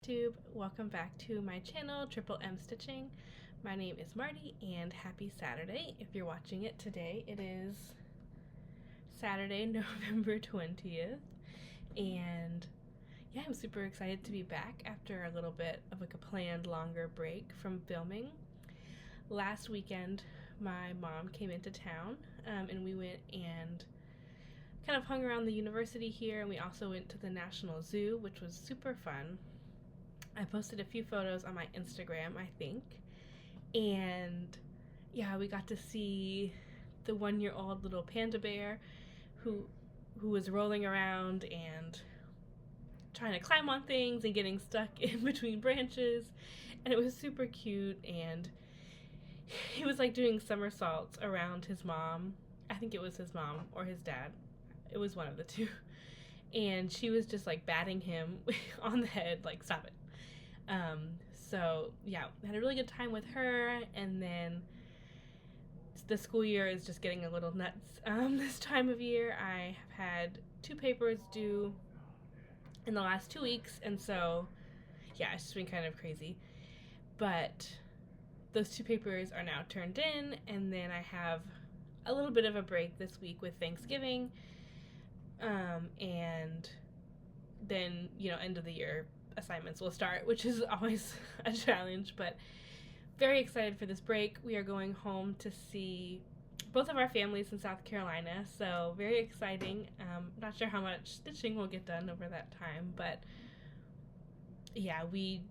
Flosstube. Welcome back to my channel, Triple M Stitching. My name is Marty and happy Saturday. If you're watching it today, it is Saturday, November 20th. And yeah, I'm super excited to be back after a little bit of like a planned longer break from filming. Last weekend, my mom came into town and we went and kind of hung around the university here, and we also went to the National Zoo, which was super fun. I posted a few photos on my Instagram, I think, and yeah, we got to see the 1-year-old little panda bear who was rolling around and trying to climb on things and getting stuck in between branches, and it was super cute. And he was like doing somersaults around his mom. I think it was his mom or his dad. It was one of the two. And she was just like batting him on the head, like, stop it. So yeah, had a really good time with her. And then the school year is just getting a little nuts this time of year. I have had 2 papers due in the last 2 weeks, and so yeah, it's just been kind of crazy. But those 2 papers are now turned in, and then I have a little bit of a break this week with Thanksgiving. And then, end of the year assignments will start, which is always a challenge, but very excited for this break. We are going home to see both of our families in South Carolina, so very exciting. Not sure how much stitching will get done over that time, but yeah, we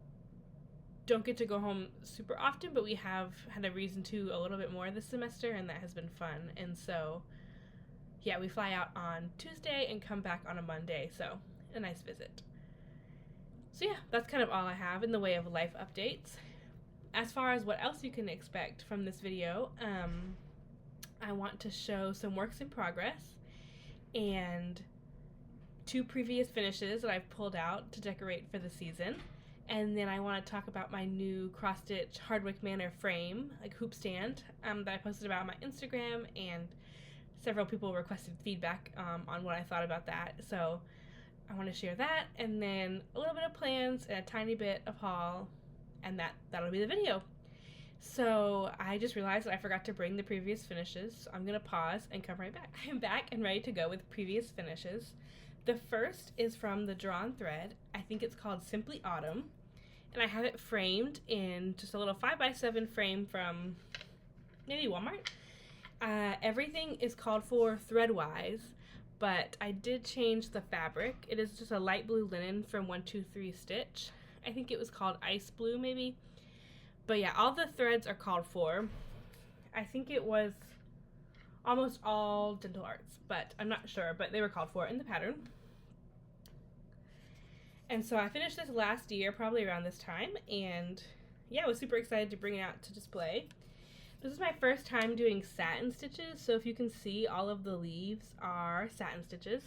don't get to go home super often, but we have had a reason to a little bit more this semester, and that has been fun. And so yeah, we fly out on Tuesday and come back on a Monday, so a nice visit. So yeah, that's kind of all I have in the way of life updates. As far as what else you can expect from this video, I want to show some works in progress and 2 previous finishes that I've pulled out to decorate for the season. And then I want to talk about my new cross-stitch Hardwicke Manor frame, like hoop stand, that I posted about on my Instagram, and several people requested feedback on what I thought about that, so I want to share that, and then a little bit of plans and a tiny bit of haul, and that'll be the video. So I just realized that I forgot to bring the previous finishes, so I'm going to pause and come right back. I'm back and ready to go with previous finishes. The first is from the Drawn Thread. I think it's called Simply Autumn, and I have it framed in just a little 5x7 frame from maybe Walmart. Everything is called for thread-wise, but I did change the fabric. It is just a light blue linen from 123 Stitch. I think it was called Ice Blue, maybe. But yeah, all the threads are called for. I think it was almost all Dental Arts, but I'm not sure, but they were called for in the pattern. And so I finished this last year, probably around this time, and yeah, I was super excited to bring it out to display. This is my first time doing satin stitches, so if you can see, all of the leaves are satin stitches.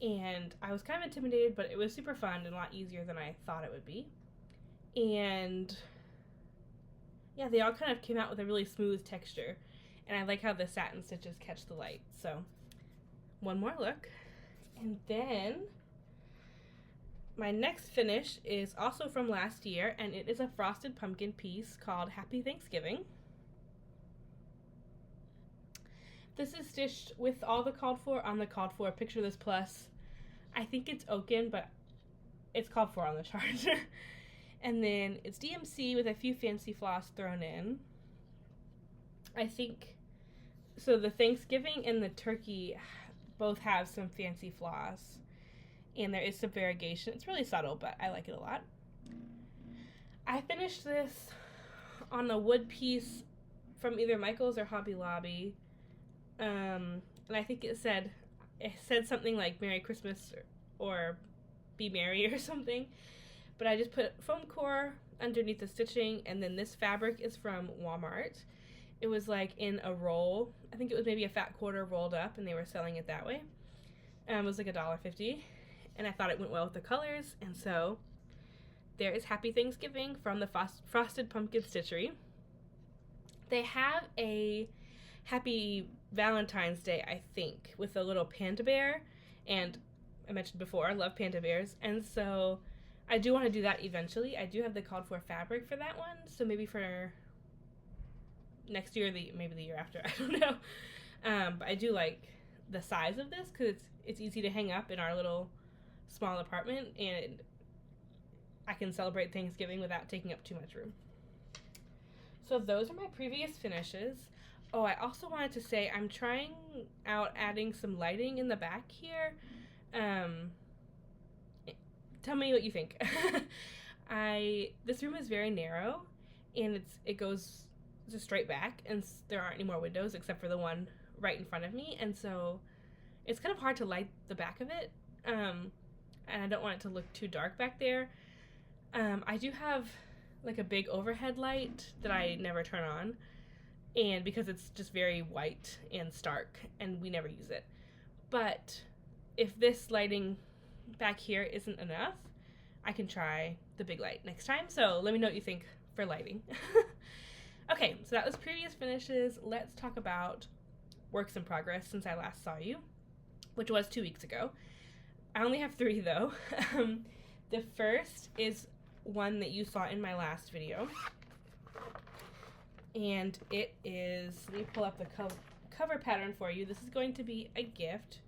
And I was kind of intimidated, but it was super fun and a lot easier than I thought it would be. And yeah, they all kind of came out with a really smooth texture, and I like how the satin stitches catch the light. So one more look. And then my next finish is also from last year, and it is a frosted pumpkin piece called Happy Thanksgiving. This is stitched with all the called for on the called for. Picture this plus. I think it's oaken, but it's called for on the chart. And then it's DMC with a few fancy floss thrown in. I think, so the Thanksgiving and the turkey both have some fancy floss, and there is some variegation. It's really subtle, but I like it a lot. I finished this on a wood piece from either Michael's or Hobby Lobby. And I think it said something like Merry Christmas or Be Merry or something. But I just put foam core underneath the stitching, and then this fabric is from Walmart. It was like in a roll. I think it was maybe a fat quarter rolled up, and they were selling it that way. It was like $1.50, and I thought it went well with the colors, and so there is Happy Thanksgiving from the Frosted Pumpkin Stitchery. They have a Happy Valentine's Day, I think, with a little panda bear, and I mentioned before, I love panda bears, and so I do want to do that eventually. I do have the called for fabric for that one, so maybe for next year, maybe the year after, I don't know. But I do like the size of this because it's easy to hang up in our little small apartment, and I can celebrate Thanksgiving without taking up too much room. So those are my previous finishes. Oh, I also wanted to say I'm trying out adding some lighting in the back here. Tell me what you think. This room is very narrow, and it goes just straight back, and there aren't any more windows except for the one right in front of me, and so it's kind of hard to light the back of it, and I don't want it to look too dark back there. I do have like a big overhead light that I never turn on, and because it's just very white and stark, and we never use it. But if this lighting back here isn't enough, I can try the big light next time. So let me know what you think for lighting. Okay, so that was previous finishes. Let's talk about works in progress since I last saw you, which was 2 weeks ago. I only have 3 though. The first is one that you saw in my last video, and it is, let me pull up the cover pattern for you. This is going to be a gift.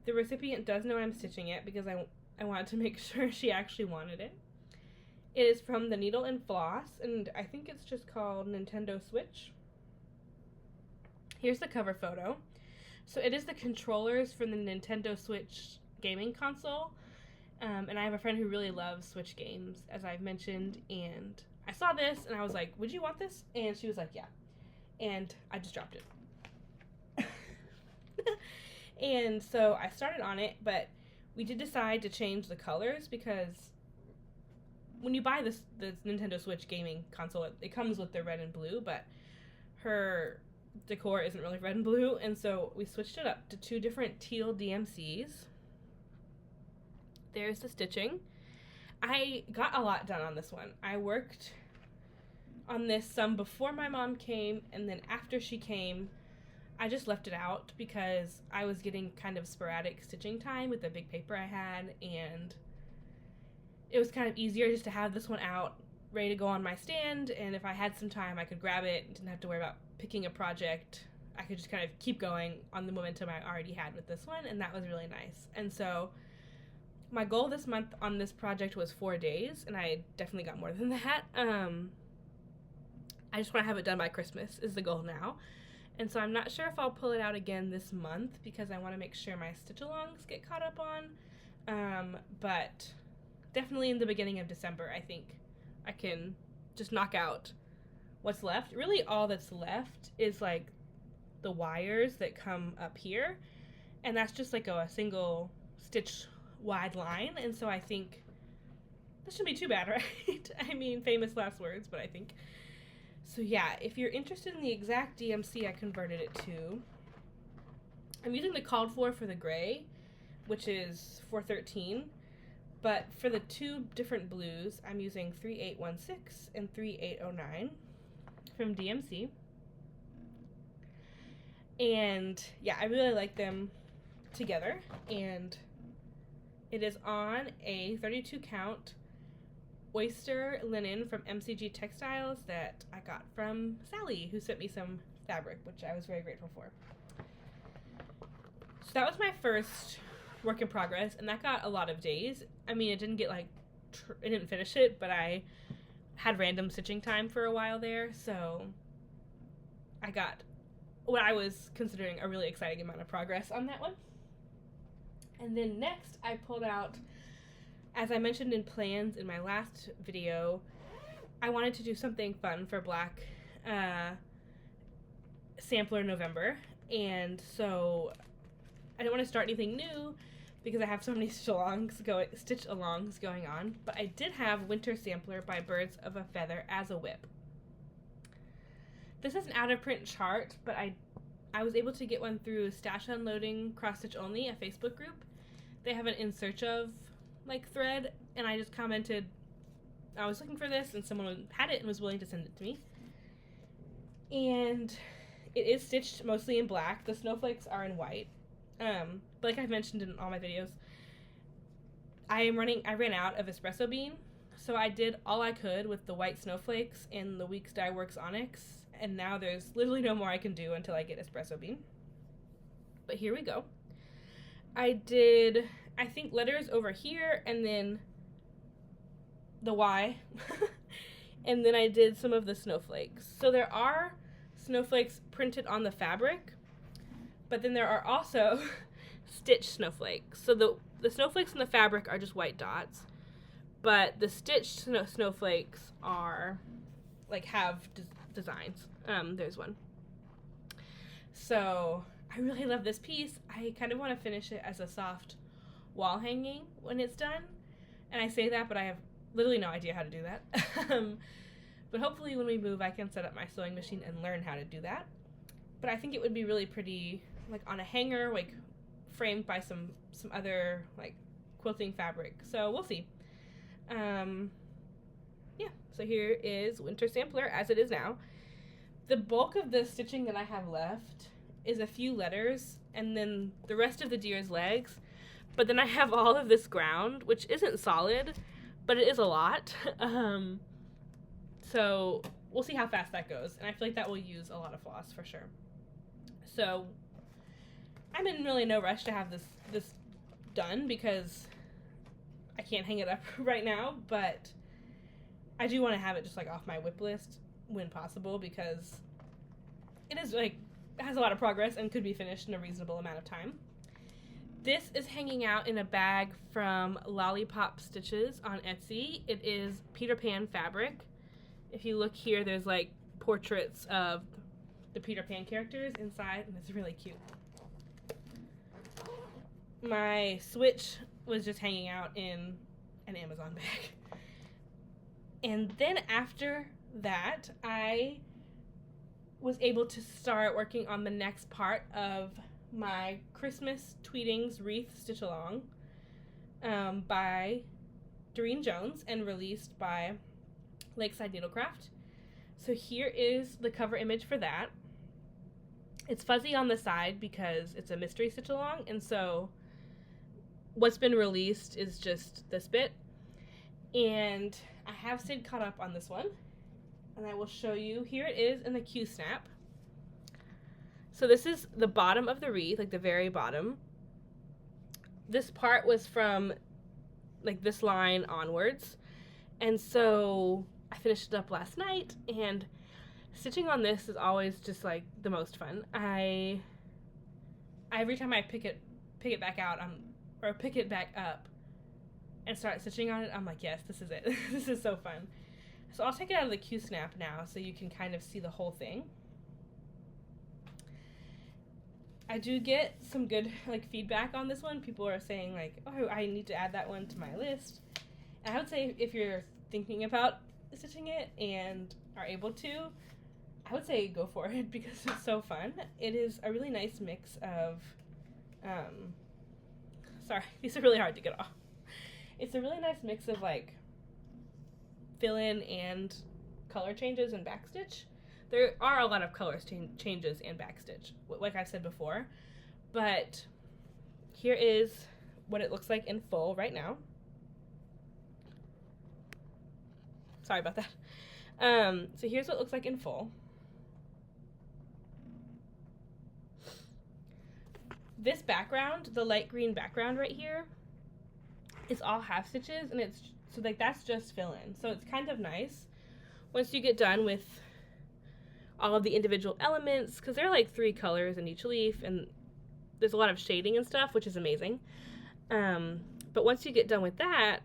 The recipient does know I'm stitching it because I wanted to make sure she actually wanted it. It is from the Needle and Floss, and I think it's just called Nintendo Switch. Here's the cover photo. So it is the controllers from the Nintendo Switch gaming console, and I have a friend who really loves Switch games, as I've mentioned, and I saw this, and I was like, would you want this? And she was like, yeah. And I just dropped it. And so I started on it, but we did decide to change the colors because when you buy this Nintendo Switch gaming console, it comes with the red and blue, but her decor isn't really red and blue, and so we switched it up to 2 different teal DMCs. There's the stitching. I got a lot done on this one. I worked on this some before my mom came, and then after she came, I just left it out because I was getting kind of sporadic stitching time with the big paper I had, and it was kind of easier just to have this one out, ready to go on my stand, and if I had some time, I could grab it and didn't have to worry about picking a project. I could just kind of keep going on the momentum I already had with this one, and that was really nice. And so my goal this month on this project was 4 days, and I definitely got more than that. I just want to have it done by Christmas is the goal now. And so I'm not sure if I'll pull it out again this month because I want to make sure my stitch-alongs get caught up on. But definitely in the beginning of December, I think I can just knock out what's left. Really all that's left is like the wires that come up here. And that's just like a single stitch wide line. And so I think this shouldn't be too bad, right? I mean, famous last words, but I think. So yeah, if you're interested in the exact DMC I converted it to, I'm using the called for the gray, which is 413, but for the 2 different blues, I'm using 3816 and 3809 from DMC. And yeah, I really like them together, and it is on a 32 count oyster linen from MCG Textiles that I got from Sally, who sent me some fabric, which I was very grateful for. So that was my first work in progress, and that got a lot of days. I mean, it didn't get like, I didn't finish it, but I had random stitching time for a while there, so I got what I was considering a really exciting amount of progress on that one. And then next, I pulled out, as I mentioned in plans in my last video, I wanted to do something fun for Black Sampler November, and so I didn't want to start anything new because I have so many stitch-alongs going on, but I did have Winter Sampler by Birds of a Feather as a whip. This is an out-of-print chart, but I was able to get one through Stash Unloading Cross Stitch Only, a Facebook group. They have an In Search Of like thread, and I just commented I was looking for this, and someone had it and was willing to send it to me. And it is stitched mostly in black. The snowflakes are in white. But like I've mentioned in all my videos, I ran out of espresso bean, so I did all I could with the white snowflakes in the Weeks Dye Works Onyx, and now there's literally no more I can do until I get espresso bean. But here we go. I did, I think, letters over here, and then the Y, and then I did some of the snowflakes. So there are snowflakes printed on the fabric, but then there are also stitched snowflakes. So the snowflakes in the fabric are just white dots, but the stitched snowflakes are like have designs. There's one. So I really love this piece. I kind of want to finish it as a soft wall hanging when it's done, and I say that, but I have literally no idea how to do that. But hopefully when we move I can set up my sewing machine and learn how to do that. But I think it would be really pretty like on a hanger, like framed by some other like quilting fabric. So we'll see. Yeah, so here is Winter Sampler as it is now. The bulk of the stitching that I have left is a few letters and then the rest of the deer's legs. But then I have all of this ground, which isn't solid, but it is a lot. So we'll see how fast that goes. And I feel like that will use a lot of floss for sure. So I'm in really no rush to have this done because I can't hang it up right now, but I do want to have it just like off my whip list when possible because it is like, it has a lot of progress and could be finished in a reasonable amount of time. This is hanging out in a bag from Lollipop Stitches on Etsy. It is Peter Pan fabric. If you look here, there's like portraits of the Peter Pan characters inside, and it's really cute. My switch was just hanging out in an Amazon bag. And then after that, I was able to start working on the next part of my Christmas Tweetings Wreath Stitch Along by Doreen Jones and released by Lakeside Needlecraft. So here is the cover image for that. It's fuzzy on the side because it's a mystery stitch along, and so what's been released is just this bit. And I have stayed caught up on this one, and I will show you. Here it is in the Q-snap. So this is the bottom of the wreath, like the very bottom. This part was from like this line onwards, and so I finished it up last night, and stitching on this is always just like the most fun. Every time I pick it back out, or pick it back up and start stitching on it, I'm like, yes, this is it. This is so fun. So I'll take it out of the Q-snap now so you can kind of see the whole thing. I do get some good like feedback on this one. People are saying like, oh, I need to add that one to my list. And I would say if you're thinking about stitching it and are able to, I would say go for it because it's so fun. It is a really nice mix of, sorry, these are really hard to get off. It's a really nice mix of like fill-in and color changes and backstitch. There are a lot of color changes and backstitch, like I've said before, but here is what it looks like in full right now. Sorry about that. So here's what it looks like in full. This background, the light green background right here, is all half stitches, and it's so like that's just fill in. So it's kind of nice once you get done with all of the individual elements, because there are like 3 colors in each leaf, and there's a lot of shading and stuff, which is amazing. But once you get done with that,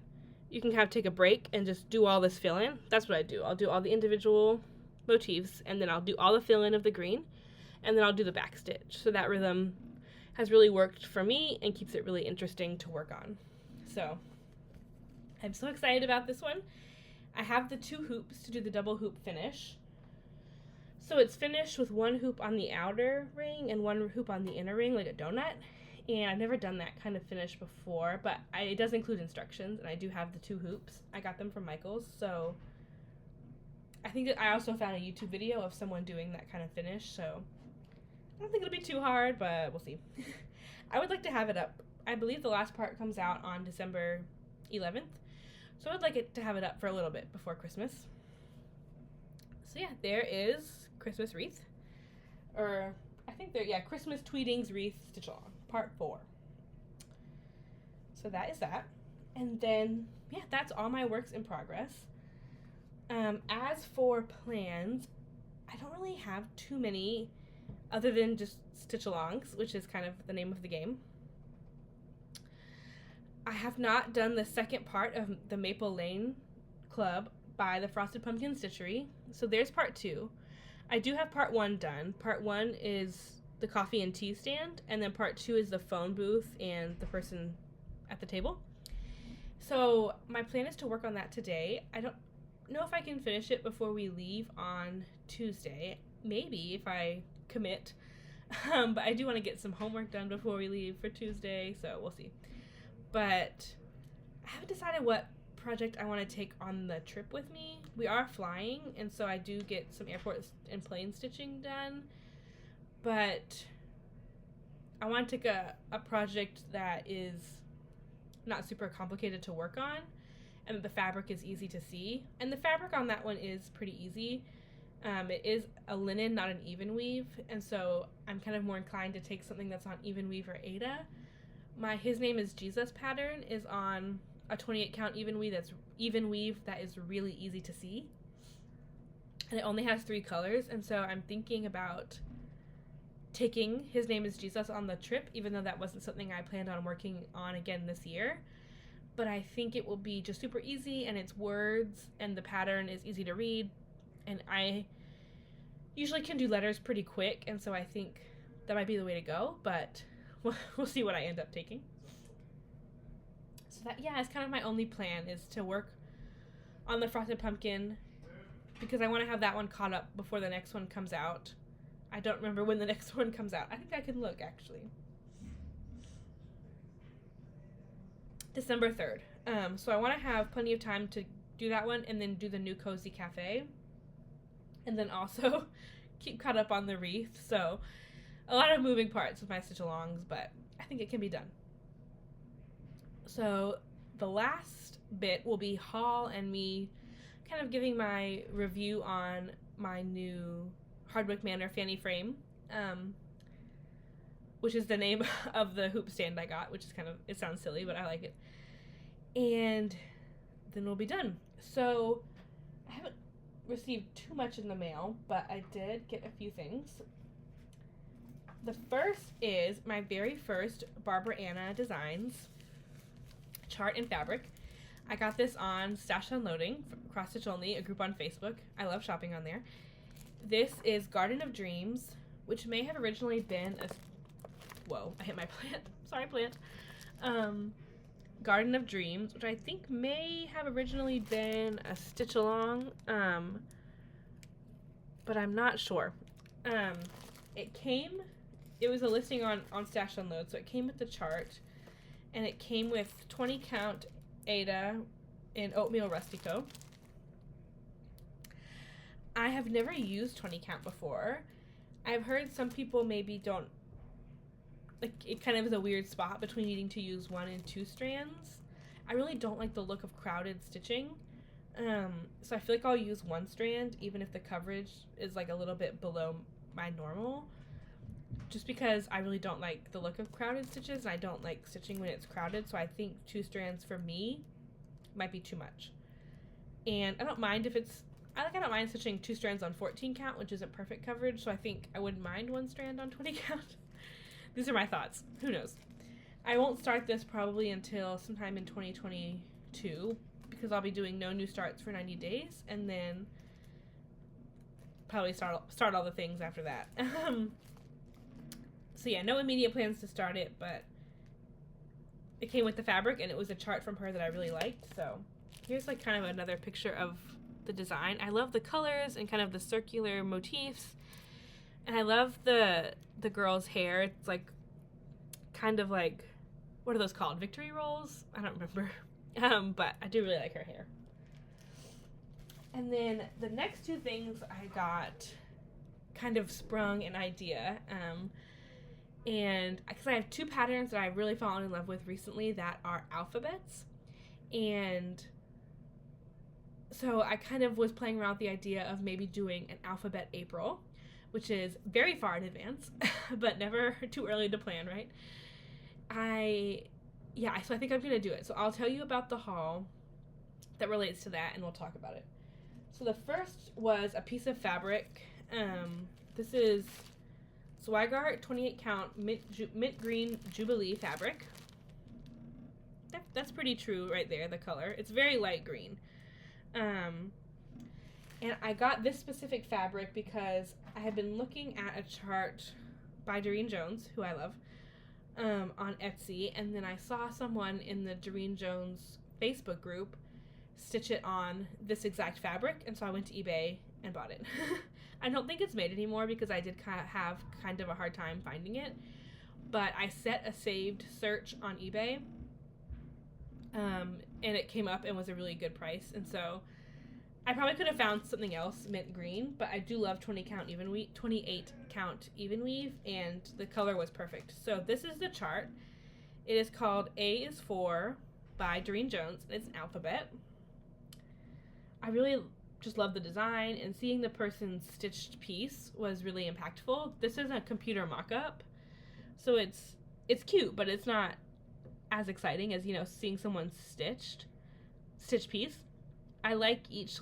you can kind of take a break and just do all this fill-in. That's what I do. I'll do all the individual motifs, and then I'll do all the fill-in of the green, and then I'll do the back stitch. So that rhythm has really worked for me and keeps it really interesting to work on. So I'm so excited about this one. I have the 2 hoops to do the double hoop finish. So it's finished with 1 hoop on the outer ring and 1 hoop on the inner ring, like a donut. And I've never done that kind of finish before, but it does include instructions, and I do have the 2 hoops. I got them from Michael's, so I think that I also found a YouTube video of someone doing that kind of finish, so I don't think it'll be too hard, but we'll see. I would like to have it up. I believe the last part comes out on December 11th. So I'd like it to have it up for a little bit before Christmas. So yeah, there is Christmas Wreath. Or, I think Christmas Tweetings Wreath Stitch Along, Part 4. So that is that. And then, yeah, that's all my works in progress. As for plans, I don't really have too many other than just stitch-alongs, which is kind of the name of the game. I have not done the second part of the Maple Lane Club by the Frosted Pumpkin Stitchery, so there's part 2. I do have part 1 done. Part 1 is the coffee and tea stand, and then part 2 is the phone booth and the person at the table. So my plan is to work on that today. I don't know if I can finish it before we leave on Tuesday. Maybe if I commit. But I do want to get some homework done before we leave for Tuesday, so we'll see. But I haven't decided what project I want to take on the trip with me. We are flying, and so I do get some airport and plane stitching done. But I want to take a project that is not super complicated to work on, and that the fabric is easy to see. And the fabric on that one is pretty easy. It is a linen, not an even weave, and so I'm kind of more inclined to take something that's on even weave or Aida. My His Name is Jesus pattern is on a 28 count even weave that is really easy to see, and it only has 3 colors, and so I'm thinking about taking His Name is Jesus on the trip, even though that wasn't something I planned on working on again this year. But I think it will be just super easy, and it's words, and the pattern is easy to read, and I usually can do letters pretty quick, and so I think that might be the way to go, but we'll see what I end up taking. So that, yeah, it's kind of my only plan, is to work on the Frosted Pumpkin, because I want to have that one caught up before the next one comes out. I don't remember when the next one comes out. I think I can look, actually. December 3rd. So I want to have plenty of time to do that one, and then do the new Cozy Cafe. And then also keep caught up on the Wreath. So a lot of moving parts with my stitch-alongs, but I think it can be done. So the last bit will be haul and me kind of giving my review on my new Hardwicke Manor Fanny frame, which is the name of the hoop stand I got, which is kind of, it sounds silly, but I like it. And then we'll be done. So I haven't received too much in the mail, but I did get a few things. The first is my very first Barbara Anna Designs chart and fabric. I got this on Stash Unloading, Cross Stitch Only, a group on Facebook. I love shopping on there. This is Garden of Dreams, which may have originally been a... Whoa, I hit my plant. Sorry, plant. Garden of Dreams, which I think may have originally been a stitch along, but I'm not sure. It was a listing on Stash Unload, so it came with the chart, and it came with 20 count Aida in Oatmeal Rustico. I have never used 20 count before. I've heard some people maybe don't, like, it kind of is a weird spot between needing to use 1 and 2 strands. I really don't like the look of crowded stitching, so I feel like I'll use 1 strand even if the coverage is like a little bit below my normal, just because I really don't like the look of crowded stitches, and I don't like stitching when it's crowded, so I think 2 strands for me might be too much. And I don't mind if it's, I don't mind stitching 2 strands on 14 count, which isn't perfect coverage, so I think I wouldn't mind 1 strand on 20 count. These are my thoughts. Who knows? I won't start this probably until sometime in 2022, because I'll be doing no new starts for 90 days, and then probably start all the things after that. So yeah, no immediate plans to start it, but it came with the fabric, and it was a chart from her that I really liked. So here's like kind of another picture of the design. I love the colors and kind of the circular motifs, and I love the girl's hair. It's like kind of like, what are those called? Victory rolls? I don't remember. But I do really like her hair. And then the next 2 things I got kind of sprung an idea. And because I have 2 patterns that I've really fallen in love with recently that are alphabets. And so I kind of was playing around with the idea of maybe doing an alphabet April, which is very far in advance, but never too early to plan, right? So I think I'm going to do it. So I'll tell you about the haul that relates to that, and we'll talk about it. So the first was a piece of fabric. This is Zweigart 28 count mint green Jubilee fabric. That's pretty true right there, the color. It's very light green. And I got this specific fabric because I had been looking at a chart by Doreen Jones, who I love, on Etsy, and then I saw someone in the Doreen Jones Facebook group stitch it on this exact fabric, and so I went to eBay and bought it. I don't think it's made anymore because I did have kind of a hard time finding it, but I set a saved search on eBay, and it came up and was a really good price, and so I probably could have found something else mint green, but I do love 28 count even weave, and the color was perfect. So this is the chart. It is called A is For by Doreen Jones, and it's an alphabet. I really just love the design, and seeing the person's stitched piece was really impactful. This is a computer mock-up, so it's cute, but it's not as exciting as, seeing someone's stitched piece. I like each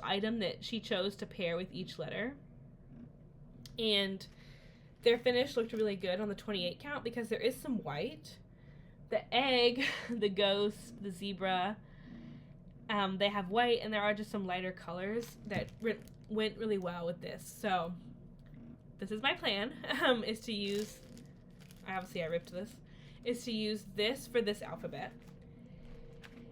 item that she chose to pair with each letter. And their finish looked really good on the 28 count because there is some white. The egg, the ghost, the zebra, they have white, and there are just some lighter colors that went really well with this. So this is my plan, is to use this for this alphabet.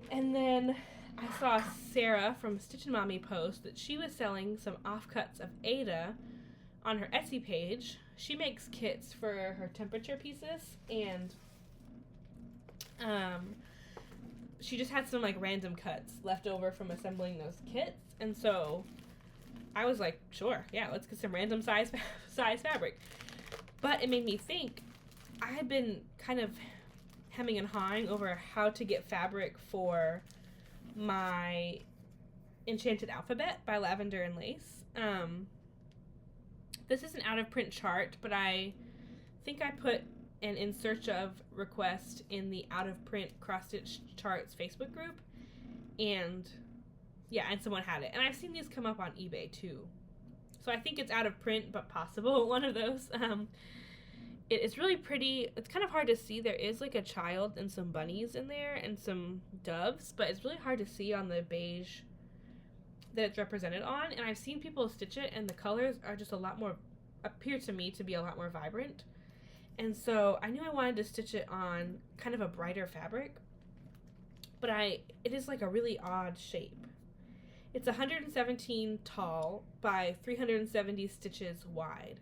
And then I saw Sarah from Stitchin' Mommy post that she was selling some offcuts of Ada on her Etsy page. She makes kits for her temperature pieces, and she just had some random cuts left over from assembling those kits, and so I was like, sure, yeah, let's get some random size fabric. But it made me think, I had been kind of hemming and hawing over how to get fabric for my Enchanted Alphabet by Lavender and Lace. This is an out-of-print chart, but I think I put an in search of request in the out-of-print cross-stitch charts Facebook group, and someone had it. And I've seen these come up on eBay too. So I think it's out of print, but possible, one of those. It's really pretty. It's kind of hard to see. There is a child and some bunnies in there and some doves, but it's really hard to see on the beige that it's represented on. And I've seen people stitch it, and the colors are just appear to me to be a lot more vibrant. And so I knew I wanted to stitch it on kind of a brighter fabric, but it is a really odd shape. It's 117 tall by 370 stitches wide.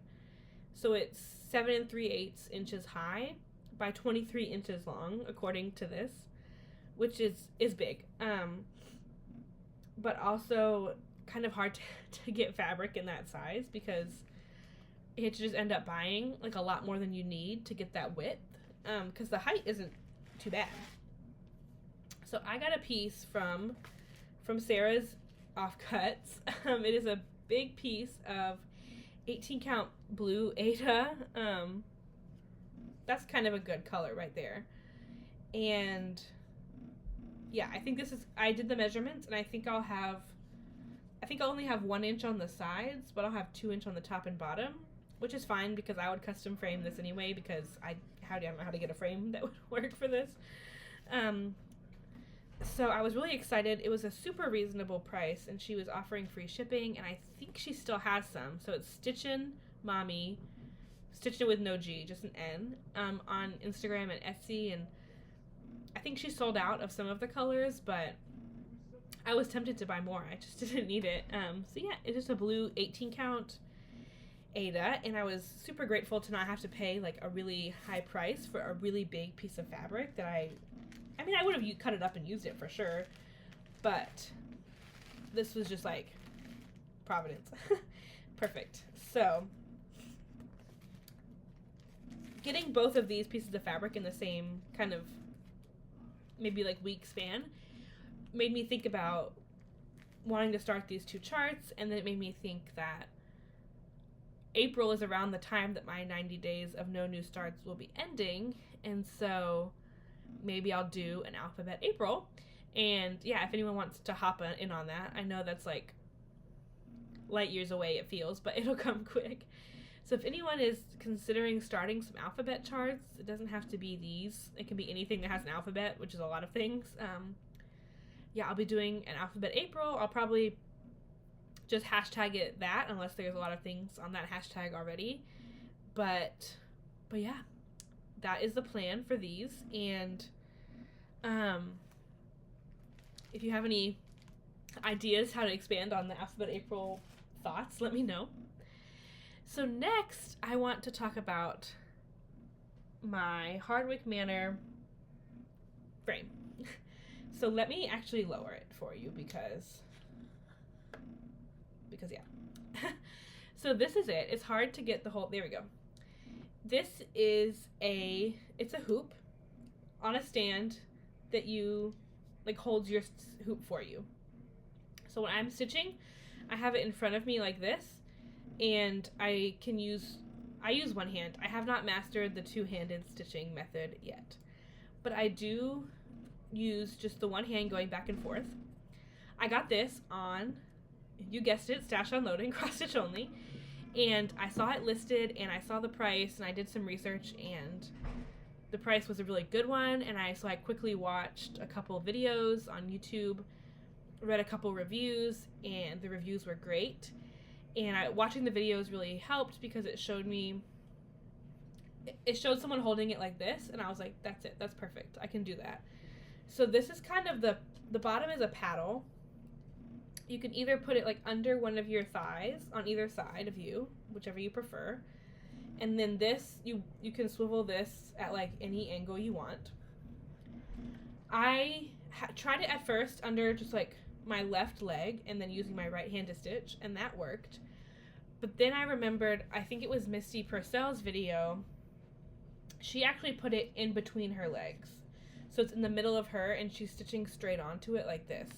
So it's 7 3/8 inches high by 23 inches long, according to this, which is big. But also kind of hard to get fabric in that size because you have to just end up buying a lot more than you need to get that width, because the height isn't too bad. So I got a piece from Sarah's offcuts. It is a big piece of 18 count blue Ada. That's kind of a good color right there. And yeah, I did the measurements, and I think I'll only have 1 inch on the sides, but I'll have 2 inch on the top and bottom, which is fine because I would custom frame this anyway, because I don't know how to get a frame that would work for this. So I was really excited. It was a super reasonable price, and she was offering free shipping, and I think she still has some. So it's Stitchin' Mommy, Stitchin' with no G, just an N, on Instagram and Etsy, and I think she sold out of some of the colors, but I was tempted to buy more. I just didn't need it. So yeah, it's just a blue 18 count Ada, and I was super grateful to not have to pay a really high price for a really big piece of fabric that I would have cut it up and used it for sure, but this was just Providence. Perfect. So getting both of these pieces of fabric in the same kind of maybe like week span, made me think about wanting to start these 2 charts, and then it made me think that April is around the time that my 90 days of no new starts will be ending, and so maybe I'll do an Alphabet April. And yeah, if anyone wants to hop in on that, I know that's like light years away, it feels, but it'll come quick. So if anyone is considering starting some alphabet charts, it doesn't have to be these. It can be anything that has an alphabet, which is a lot of things. Yeah, I'll be doing an Alphabet April. I'll probably just hashtag it that, unless there's a lot of things on that hashtag already. But yeah, that is the plan for these. And if you have any ideas how to expand on the Alphabet April thoughts, let me know. So next, I want to talk about my Hardwicke Manor frame. So let me actually lower it for you because yeah. So this is it. It's hard to get the whole, there we go. This is it's a hoop on a stand that you, like, holds your hoop for you. So when I'm stitching, I have it in front of me like this, and I use one hand. I have not mastered the two-handed stitching method yet, but I do use just the one hand going back and forth. I got this on, you guessed it, Stash Unloading, cross stitch only, and I saw it listed, and I saw the price, and I did some research, and the price was a really good one, and so I quickly watched a couple of videos on YouTube, read a couple reviews, and the reviews were great. And watching the videos really helped because it showed someone holding it like this, and I was like, that's it, that's perfect, I can do that. So this is kind of the bottom is a paddle. You can either put it like under one of your thighs on either side of you, whichever you prefer. And then this, you can swivel this at like any angle you want. I tried it at first under just like my left leg and then using my right hand to stitch, and that worked. But then I remembered, I think it was Misty Purcell's video, she actually put it in between her legs. So it's in the middle of her, and she's stitching straight onto it like this.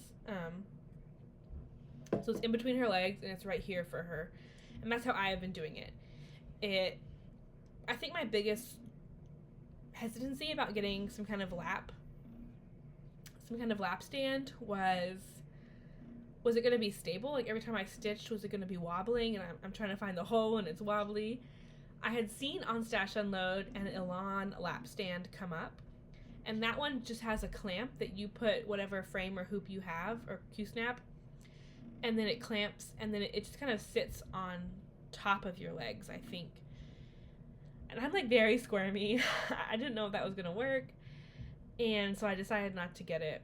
So it's in between her legs, and it's right here for her. And that's how I have been doing it. I think my biggest hesitancy about getting some kind of lap stand was it going to be stable? Like every time I stitched, was it going to be wobbling? And I'm trying to find the hole, and it's wobbly. I had seen on Stash Unload an Elan lap stand come up, and that one just has a clamp that you put whatever frame or hoop you have, or Q-snap, and then it clamps, and then it just kind of sits on top of your legs, I think. And I'm like very squirmy. I didn't know if that was going to work, and so I decided not to get it.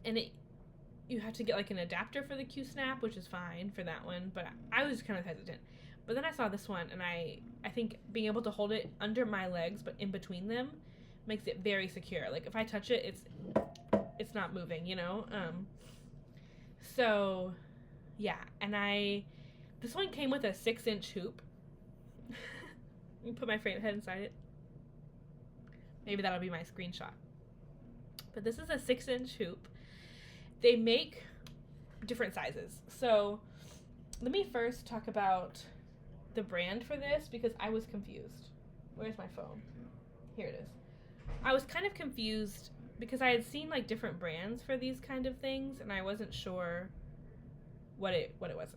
And you have to get like an adapter for the Q-snap, which is fine for that one, but I was kind of hesitant. But then I saw this one, and I think being able to hold it under my legs but in between them makes it very secure. Like if I touch it, it's not moving, you know? So yeah, and this one came with a 6-inch hoop. Let me put my frame head inside it. Maybe that'll be my screenshot. But this is a 6-inch hoop. They make different sizes. So let me first talk about the brand for this, because I was confused. Where's my phone? Here it is. I was kind of confused because I had seen like different brands for these kind of things, and I wasn't sure what it was.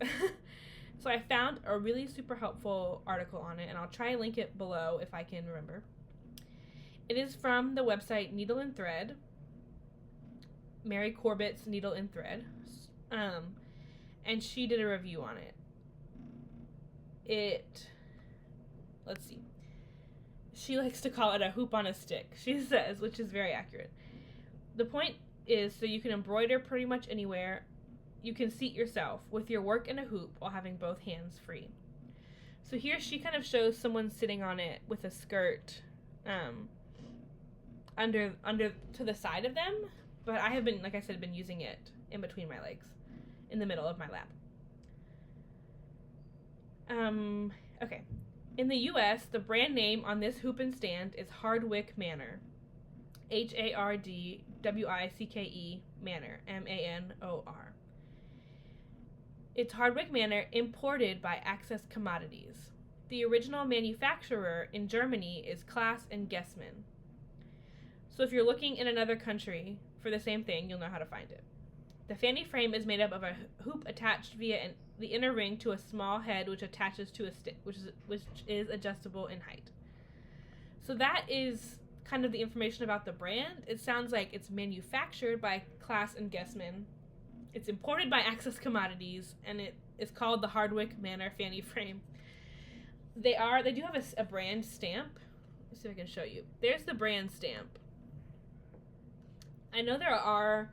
So I found a really super helpful article on it, and I'll try and link it below if I can remember. It is from the website Needle and Thread, Mary Corbett's Needle and Thread, and she did a review on it. Let's see. She likes to call it a hoop on a stick, she says, which is very accurate. The point is, so you can embroider pretty much anywhere. You can seat yourself with your work in a hoop while having both hands free. So here she kind of shows someone sitting on it with a skirt under to the side of them, but I have been, like I said, been using it in between my legs, in the middle of my lap. Okay. In the US, the brand name on this hoop and stand is Hardwicke Manor. Hardwicke Manor, Manor. It's Hardwicke Manor, imported by Access Commodities. The original manufacturer in Germany is Class and Gessman. So if you're looking in another country for the same thing, you'll know how to find it. The Fanny frame is made up of a hoop attached via the inner ring to a small head, which attaches to a stick, which is adjustable in height. So that is kind of the information about the brand. It sounds like it's manufactured by Class and Gessman. It's imported by Access Commodities, and it is called the Hardwicke Manor Fanny frame. They do have a brand stamp. Let's see if I can show you. There's the brand stamp. I know there are,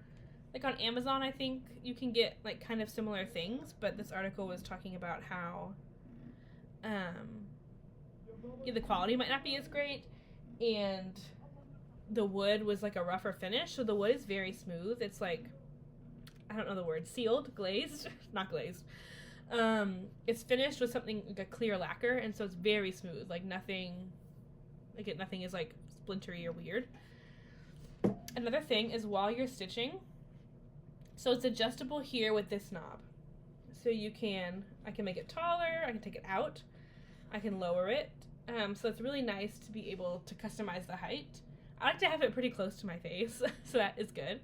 like on Amazon, I think you can get like kind of similar things, but this article was talking about how the quality might not be as great, and the wood was like a rougher finish, so the wood is very smooth. It's like, I don't know the word, sealed, glazed, not glazed. It's finished with something like a clear lacquer, and so it's very smooth. Like nothing is like splintery or weird. Another thing is while you're stitching, so it's adjustable here with this knob. So I can make it taller, I can take it out, I can lower it. So it's really nice to be able to customize the height. I like to have it pretty close to my face, so that is good.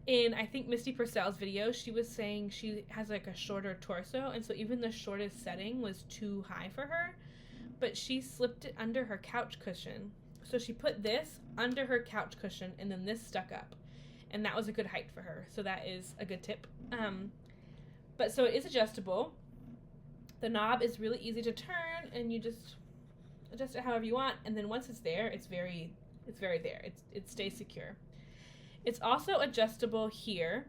In, I think, Misty Purcell's video, she was saying she has like a shorter torso, and so even the shortest setting was too high for her, but she slipped it under her couch cushion. So she put this under her couch cushion, and then this stuck up, and that was a good height for her, so that is a good tip. But so it is adjustable. The knob is really easy to turn, and you just adjust it however you want, and then once it's there, it's very there. It stays secure. It's also adjustable here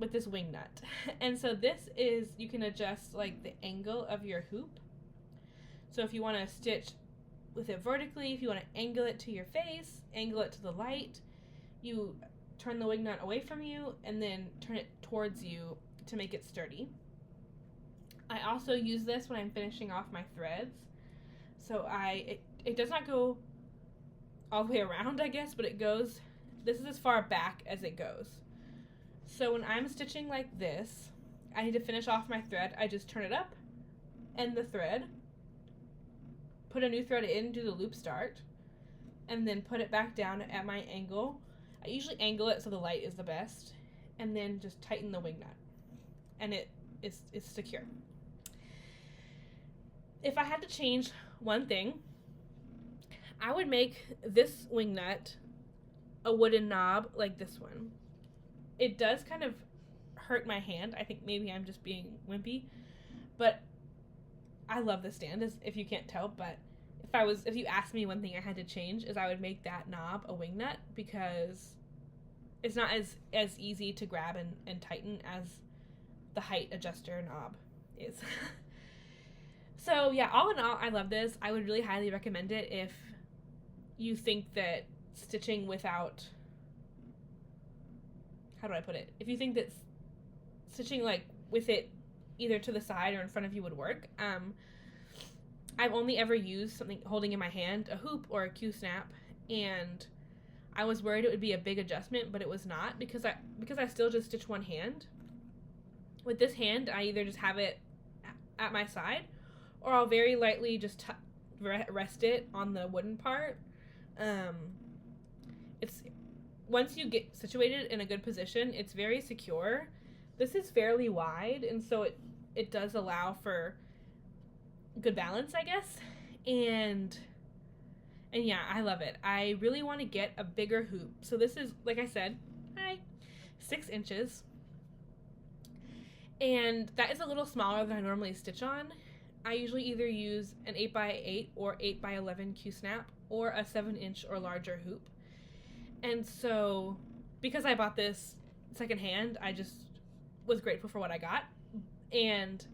with this wing nut. And so this is, you can adjust like the angle of your hoop. So if you want to stitch with it vertically, if you want to angle it to your face, angle it to the light, you turn the wing nut away from you and then turn it towards you to make it sturdy. I also use this when I'm finishing off my threads. So it does not go all the way around, I guess, but it goes, this is as far back as it goes. So when I'm stitching like this, I need to finish off my thread. I just turn it up, end the thread, put a new thread in, do the loop start, and then put it back down at my angle. I usually angle it so the light is the best, and then just tighten the wing nut, and it's secure. If I had to change one thing, I would make this wing nut a wooden knob like this one. It does kind of hurt my hand. I think maybe I'm just being wimpy, but I love this stand, as if you can't tell. But if you asked me one thing I had to change, is I would make that knob a wing nut, because it's not as easy to grab and tighten as the height adjuster knob is. So yeah, all in all, I love this. I would really highly recommend it if you think that stitching without, how do I put it? If you think that stitching like with it either to the side or in front of you would work. I've only ever used something holding in my hand, a hoop or a Q-snap, and I was worried it would be a big adjustment, but it was not, because I still just stitch one hand. With this hand, I either just have it at my side, or I'll very lightly just rest it on the wooden part. It's once you get situated in a good position, it's very secure. This is fairly wide, and so it does allow for good balance, I guess. And yeah, I love it. I really want to get a bigger hoop. So this is, like I said, 6 inches. And that is a little smaller than I normally stitch on. I usually either use an 8x8 or 8x11 Q-snap, or a 7-inch or larger hoop. And so, because I bought this secondhand, I just was grateful for what I got. And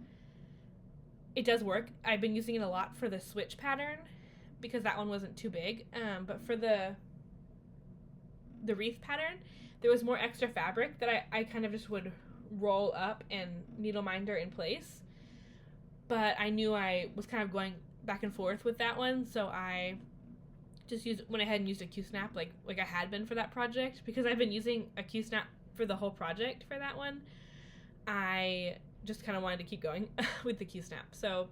it does work. I've been using it a lot for the switch pattern, because that one wasn't too big. But for the wreath pattern, there was more extra fabric that I kind of just would roll up and needle minder in place. But I knew I was kind of going back and forth with that one, so I just went ahead and used a Q-snap like I had been for that project, because I've been using a Q-snap for the whole project for that one. I just kind of wanted to keep going with the Q-snap. So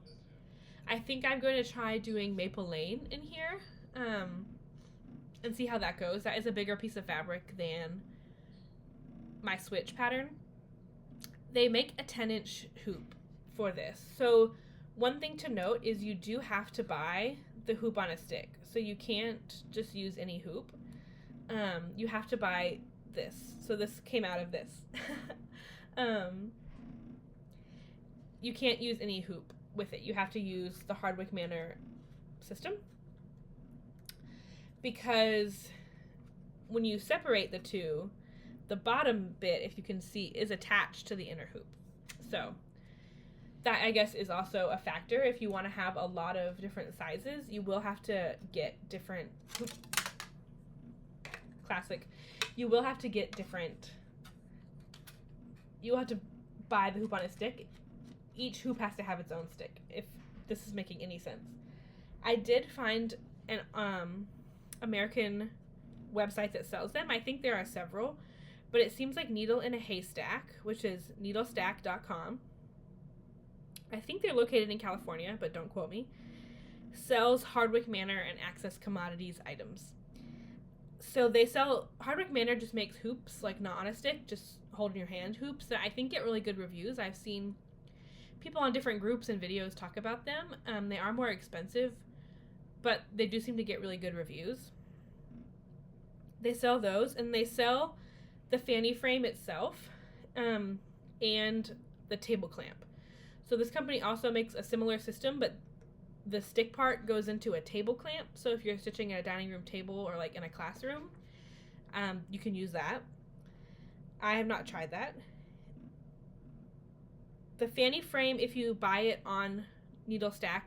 I think I'm going to try doing Maple Lane in here, and see how that goes. That is a bigger piece of fabric than my switch pattern. They make a 10-inch hoop for this. So one thing to note is you do have to buy the hoop on a stick. So you can't just use any hoop. You have to buy this. So this came out of this. You can't use any hoop with it. You have to use the Hardwicke Manor system, because when you separate the two, the bottom bit, if you can see, is attached to the inner hoop. So that, I guess, is also a factor. If you want to have a lot of different sizes, you will have to get different hoop. Classic. You will have to get different. You will have to buy the hoop on a stick. Each hoop has to have its own stick, if this is making any sense. I did find an American website that sells them. I think there are several, but it seems like Needle in a Haystack, which is needlestack.com. I think they're located in California, but don't quote me. Sells Hardwicke Manor and Access Commodities items. So they sell, Hardwicke Manor just makes hoops, like not on a stick, just hold in your hand hoops that I think get really good reviews. I've seen people on different groups and videos talk about them. They are more expensive, but they do seem to get really good reviews. They sell those, and they sell the Fanny frame itself, and the table clamp. So this company also makes a similar system, but the stick part goes into a table clamp. So if you're stitching at a dining room table or like in a classroom, you can use that. I have not tried that. The Fanny frame, if you buy it on Needlestack,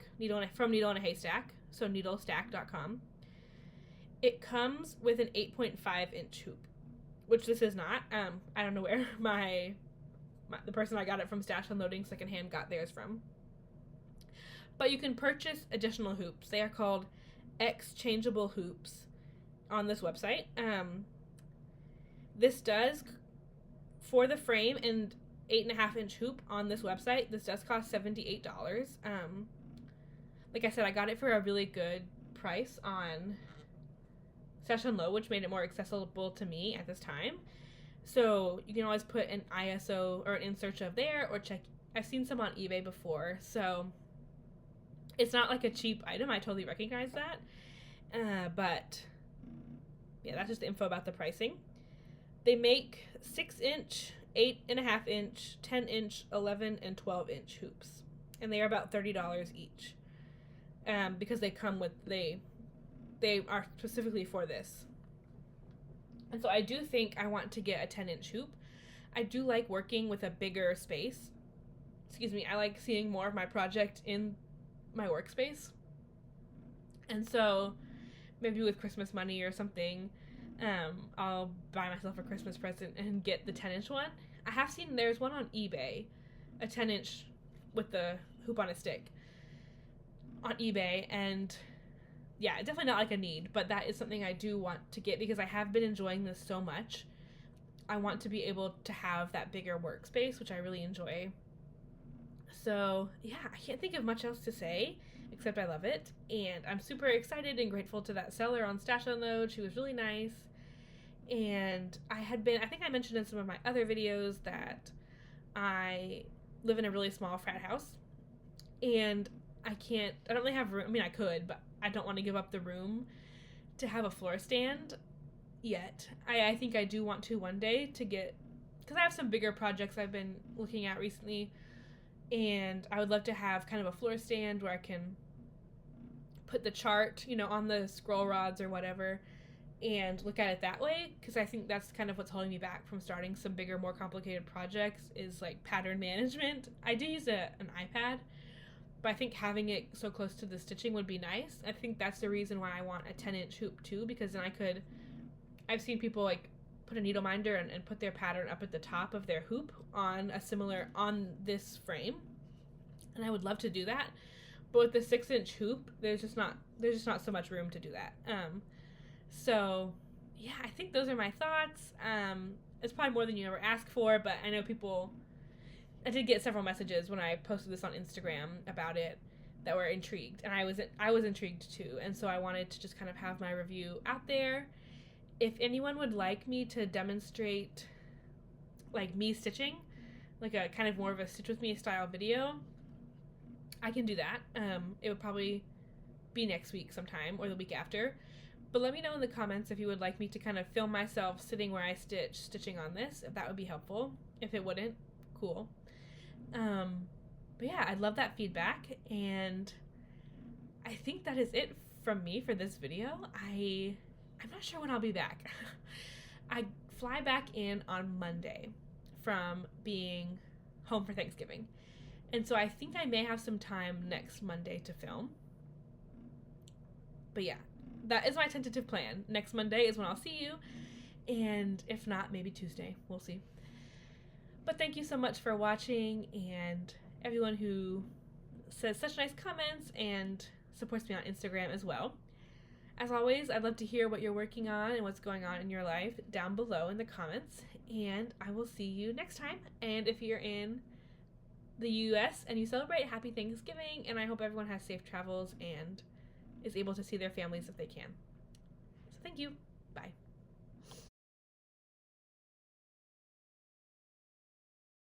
from Needle in a Haystack, so needlestack.com, it comes with an 8.5-inch hoop, which this is not. I don't know where the person I got it from Stash Unloading secondhand got theirs from. But you can purchase additional hoops. They are called exchangeable hoops on this website. This does, for the frame and 8.5-inch hoop on this website, this does cost $78. Like I said, I got it for a really good price on Stash Unload, which made it more accessible to me at this time. So you can always put an ISO or an in search of there, or check. I've seen some on eBay before, so it's not like a cheap item. I totally recognize that. But yeah, that's just the info about the pricing. They make 6-inch, 8.5-inch, 10-inch, 11, and 12-inch hoops, and they are about $30 each. Because they come with they are specifically for this. And so I do think I want to get a 10-inch hoop. I do like working with a bigger space. Excuse me, I like seeing more of my project in my workspace. And so maybe with Christmas money or something, I'll buy myself a Christmas present and get the 10-inch one. I have seen there's one on eBay, a 10-inch with the hoop on a stick on eBay, and yeah, definitely not like a need, but that is something I do want to get because I have been enjoying this so much. I want to be able to have that bigger workspace, which I really enjoy. So yeah, I can't think of much else to say except I love it, and I'm super excited and grateful to that seller on Stash Unload. She was really nice. And I think I mentioned in some of my other videos that I live in a really small frat house, and I don't really have room. I mean, I could, but I don't want to give up the room to have a floor stand yet. I think I do want to one day to get, because I have some bigger projects I've been looking at recently, and I would love to have kind of a floor stand where I can put the chart, on the scroll rods or whatever, and look at it that way, because I think that's kind of what's holding me back from starting some bigger, more complicated projects is like pattern management. I do use an iPad, but I think having it so close to the stitching would be nice. I think that's the reason why I want a 10-inch hoop too, because then I've seen people like put a needle minder and put their pattern up at the top of their hoop on this frame, and I would love to do that, But with the 6-inch hoop, there's just not so much room to do that. So yeah, I think those are my thoughts. It's probably more than you ever ask for, but I know I did get several messages when I posted this on Instagram about it that were intrigued, and I was intrigued too, and so I wanted to just kind of have my review out there. If anyone would like me to demonstrate like me stitching, like a kind of more of a stitch with me style video, I can do that. It would probably be next week sometime or the week after. But let me know in the comments if you would like me to kind of film myself sitting where I stitching on this, if that would be helpful. If it wouldn't, cool. But yeah, I'd love that feedback, and I think that is it from me for this video. I'm not sure when I'll be back. I fly back in on Monday from being home for Thanksgiving. And so I think I may have some time next Monday to film. But yeah, that is my tentative plan. Next Monday is when I'll see you. And if not, maybe Tuesday. We'll see. But thank you so much for watching, and everyone who says such nice comments and supports me on Instagram as well. As always, I'd love to hear what you're working on and what's going on in your life down below in the comments. And I will see you next time. And if you're in the US and you celebrate, happy Thanksgiving, and I hope everyone has safe travels and is able to see their families if they can. So thank you. Bye.